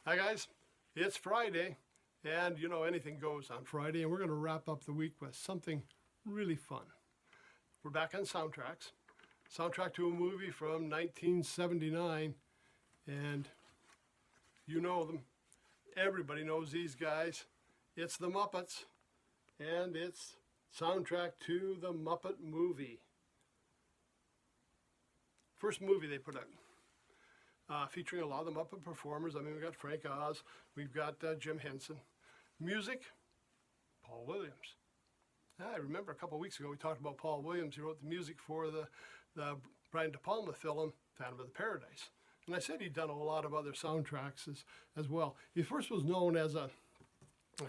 Hi guys, it's Friday, and you know anything goes on Friday, and we're going to wrap up the week with something really fun. We're back on soundtracks. Soundtrack to a movie from 1979, and you know them. Everybody knows these guys. It's the Muppets, and it's soundtrack to the Muppet Movie. First movie they put out. Featuring a lot of the Muppet performers. I mean, we've got Frank Oz, we've got Jim Henson. Music, Paul Williams. I remember a couple of weeks ago we talked about Paul Williams. He wrote the music for the Brian De Palma film, Phantom of the Paradise. And I said he'd done a lot of other soundtracks as well. He first was known as a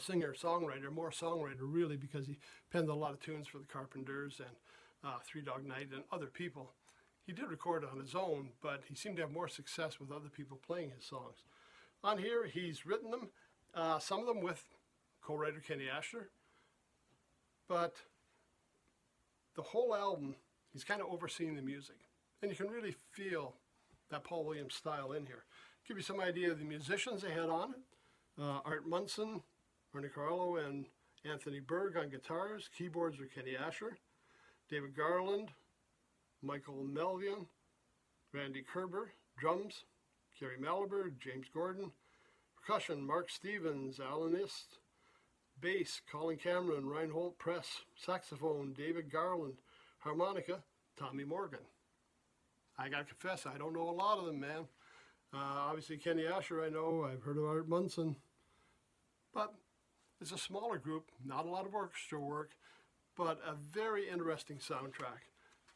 singer-songwriter, more songwriter really, because he penned a lot of tunes for the Carpenters and Three Dog Night and other people. He did record on his own, but he seemed to have more success with other people playing his songs. On here, he's written them, some of them with co-writer Kenny Ashler, but the whole album, he's kind of overseeing the music. And you can really feel that Paul Williams style in here. Give you some idea of the musicians they had on it. Art Munson, Ernie Carlo, and Anthony Berg on guitars. Keyboards are Kenny Ashler. David Garland, Michael Melvian, Randy Kerber, drums, Kerry Malaber, James Gordon, percussion, Mark Stevens, Alan Ist, bass, Colin Cameron, Reinhold Press, saxophone, David Garland, harmonica, Tommy Morgan. I gotta confess, I don't know a lot of them, man. Obviously Kenny Asher I know, I've heard of Art Munson, but it's a smaller group, not a lot of orchestra work, but a very interesting soundtrack.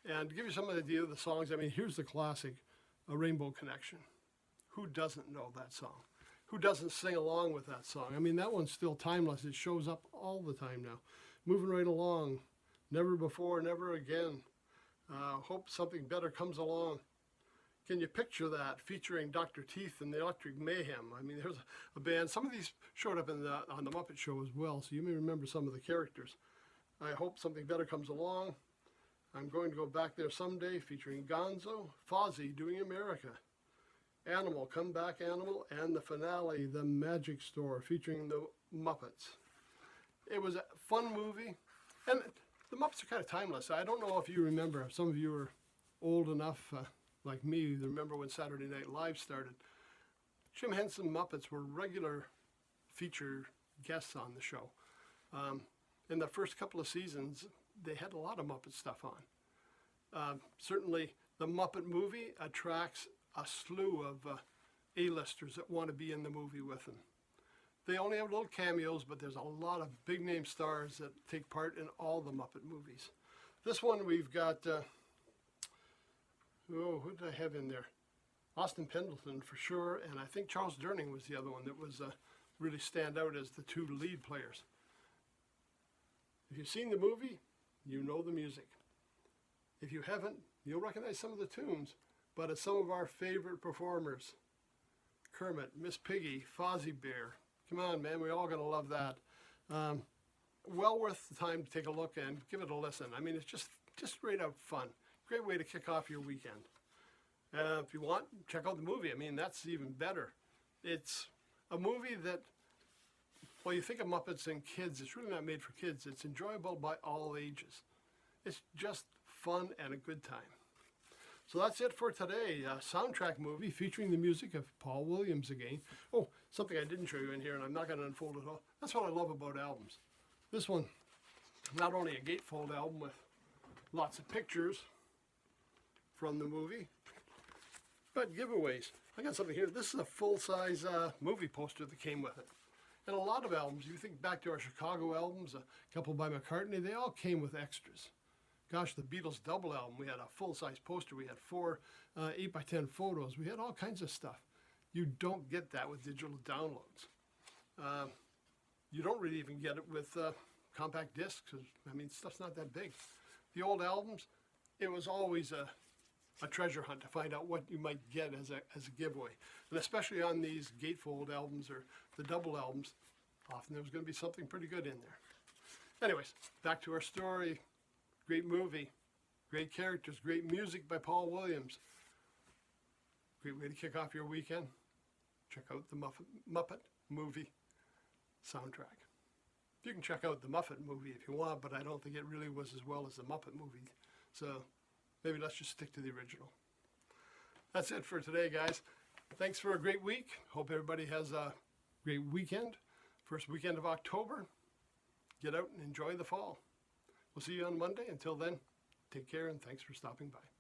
And to give you some idea of the songs, I mean, here's the classic, A Rainbow Connection. Who doesn't know that song? Who doesn't sing along with that song? I mean, that one's still timeless. It shows up all the time now. Moving right along, Never Before, Never Again. Hope Something Better Comes Along. Can you picture that featuring Dr. Teeth and the Electric Mayhem? I mean, there's a band. Some of these showed up on the Muppet Show as well, so you may remember some of the characters. I Hope Something Better Comes Along. I'm Going to Go Back There Someday, featuring Gonzo, Fozzie, Doing America, Animal, Come Back Animal, and the finale, The Magic Store, featuring the Muppets. It was a fun movie, and the Muppets are kind of timeless. I don't know if you remember, if some of you are old enough, like me, to remember when Saturday Night Live started. Jim Henson Muppets were regular feature guests on the show. In the first couple of seasons, they had a lot of Muppet stuff on. Certainly, the Muppet Movie attracts a slew of A-listers that want to be in the movie with them. They only have little cameos, but there's a lot of big-name stars that take part in all the Muppet movies. This one we've got, who did I have in there? Austin Pendleton for sure, and I think Charles Durning was the other one that was really stand out as the two lead players. If you've seen the movie, you know the music. If you haven't, you'll recognize some of the tunes, but it's some of our favorite performers. Kermit, Miss Piggy, Fozzie Bear. Come on, man, we're all going to love that. Well worth the time to take a look and give it a listen. I mean, it's just straight out fun. Great way to kick off your weekend. If you want, check out the movie. I mean, that's even better. It's a movie that, well, you think of Muppets and kids, it's really not made for kids. It's enjoyable by all ages. It's just fun and a good time. So that's it for today. A soundtrack movie featuring the music of Paul Williams again. Oh, something I didn't show you in here, and I'm not going to unfold it all. That's what I love about albums. This one, not only a gatefold album with lots of pictures from the movie, but giveaways. I got something here. This is a full-size movie poster that came with it. And a lot of albums, you think back to our Chicago albums, a couple by McCartney, they all came with extras. Gosh, the Beatles double album, we had a full-size poster. We had 4 8x10 photos. We had all kinds of stuff. You don't get that with digital downloads. You don't really even get it with compact discs, because, I mean, stuff's not that big. The old albums, it was always a treasure hunt to find out what you might get as a giveaway. And especially on these gatefold albums or the double albums, often there was going to be something pretty good in there. Anyways, back to our story. Great movie, great characters, great music by Paul Williams. Great way to kick off your weekend. check out the Muppet Movie soundtrack. You can check out the Muppet Movie if you want, but I don't think it really was as well as the Muppet Movie. So maybe let's just stick to the original. That's it for today, guys. Thanks for a great week. Hope everybody has a great weekend. First weekend of October. Get out and enjoy the fall. We'll see you on Monday. Until then, take care and thanks for stopping by.